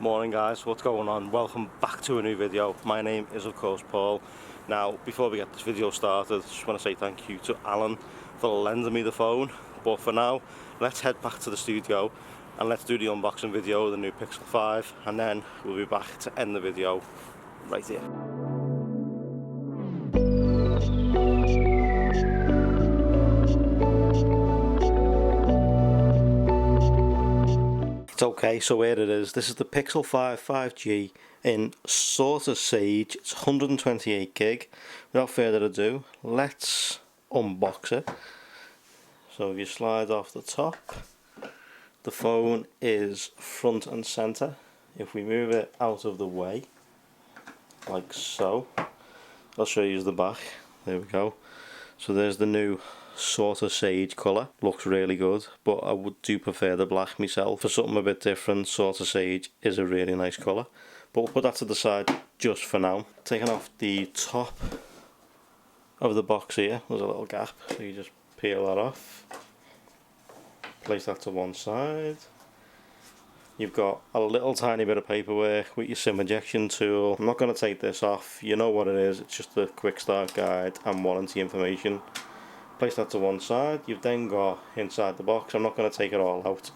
Morning guys, what's going on? Welcome back to a new video. My name is of course Paul. Now before we get this video started, I just want to say thank you to Alan for lending me the phone. But for now, let's head back to the studio and let's do the unboxing video of the new Pixel 5, and then we'll be back to end the video right here. Okay, so here it is. This is the Pixel 5 5G in Sorta Sage. It's 128 gig. Without further ado, let's unbox it. So if you slide off the top, the phone is front and center. If we move it out of the way, like so, I'll show you the back. There we go. So there's the new Sorta Sage colour. Looks really good, but I do prefer the black myself. For something a bit different, Sorta Sage is a really nice colour. But we'll put that to the side just for now. Taking off the top of the box here, there's a little gap, so you just peel that off. Place that to one side. You've got a little tiny bit of paperwork with your SIM ejection tool. I'm not going to take this off, you know what it is, it's just a quick start guide and warranty information. Place that to one side. You've then got inside the box, I'm not going to take it all out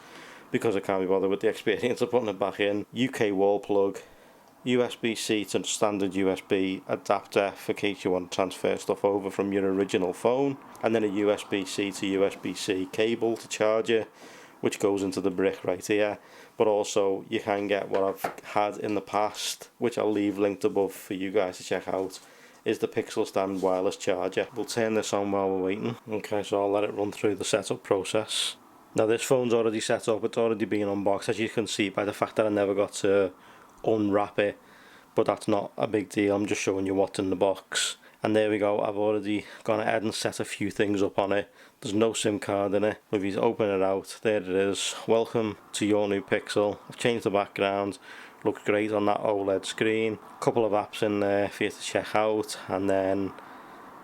because I can't be bothered with the experience of putting it back in. UK wall plug, USB-C to standard USB adapter for case you want to transfer stuff over from your original phone, and then a USB-C to USB-C cable to charge it, which goes into the brick right here. But also you can get what I've had in the past, which I'll leave linked above for you guys to check out, is the Pixel Stand wireless charger. We'll turn this on while we're waiting. Okay, so I'll let it run through the setup process. Now this phone's already set up, it's already been unboxed, as you can see by the fact that I never got to unwrap it, but that's not a big deal, I'm just showing you what's in the box. And there we go, I've already gone ahead and set a few things up on it. There's no SIM card in it. If you open it out, there it is. Welcome to your new Pixel. I've changed the background. Looks great on that OLED screen. Couple of apps in there for you to check out, and then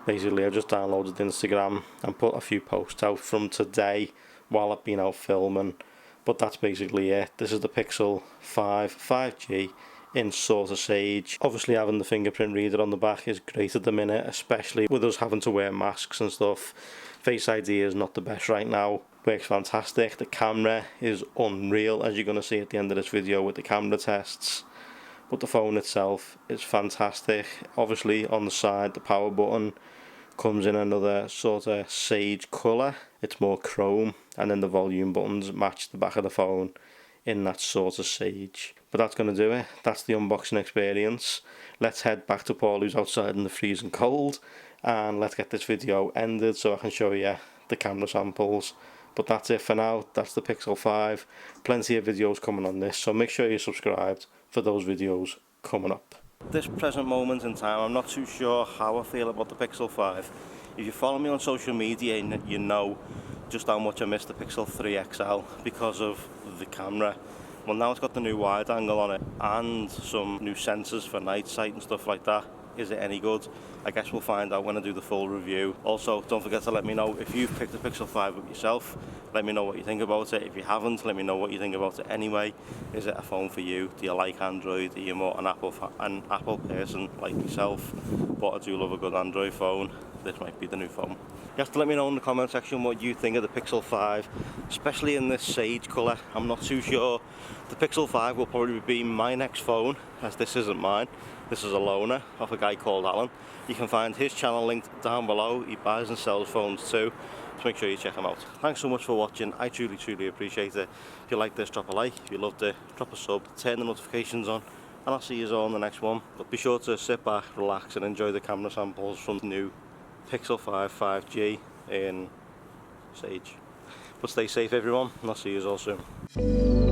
basically I just downloaded Instagram and put a few posts out from today while I've been out filming. But that's basically it. This is the Pixel 5 5G in Sorta Sage. Obviously having the fingerprint reader on the back is great at the minute, especially with us having to wear masks and stuff. Face ID is not the best right now. Works fantastic. The camera is unreal, as you're going to see at the end of this video with the camera tests. But the phone itself is fantastic. Obviously on the side the power button comes in another Sorta Sage colour. It's more chrome, and then the volume buttons match the back of the phone in that Sorta Sage. But that's going to do it. That's the unboxing experience. Let's head back to Paul, who's outside in the freezing cold, and let's get this video ended so I can show you the camera samples. But that's it for now. That's the Pixel 5. Plenty of videos coming on this, so make sure you're subscribed for those videos coming up. At this present moment in time, I'm not too sure how I feel about the Pixel 5. If you follow me on social media, you know just how much I miss the Pixel 3 XL because of the camera. Well, now it's got the new wide angle on it and some new sensors for night sight and stuff like that. Is it any good? I guess we'll find out when I do the full review. Also, don't forget to let me know if you've picked the Pixel 5 up yourself. Let me know what you think about it. If you haven't, let me know what you think about it anyway. Is it a phone for you? Do you like Android? Are you more an Apple person like myself? But I do love a good Android phone. This might be the new phone. You have to let me know in the comment section what you think of the Pixel 5, especially in this sage colour. I'm not too sure. The Pixel 5 will probably be my next phone, as this isn't mine. This is a loaner of a guy called Alan. You can find his channel linked down below. He buys and sells phones too, so make sure you check him out. Thanks so much for watching. I truly appreciate it. If you like this, drop a like. If you loved it, drop a sub, turn the notifications on, and I'll see you all in the next one. But be sure to sit back, relax, and enjoy the camera samples from the new Pixel 5 5G in Sage. But stay safe everyone, and I'll see you all soon.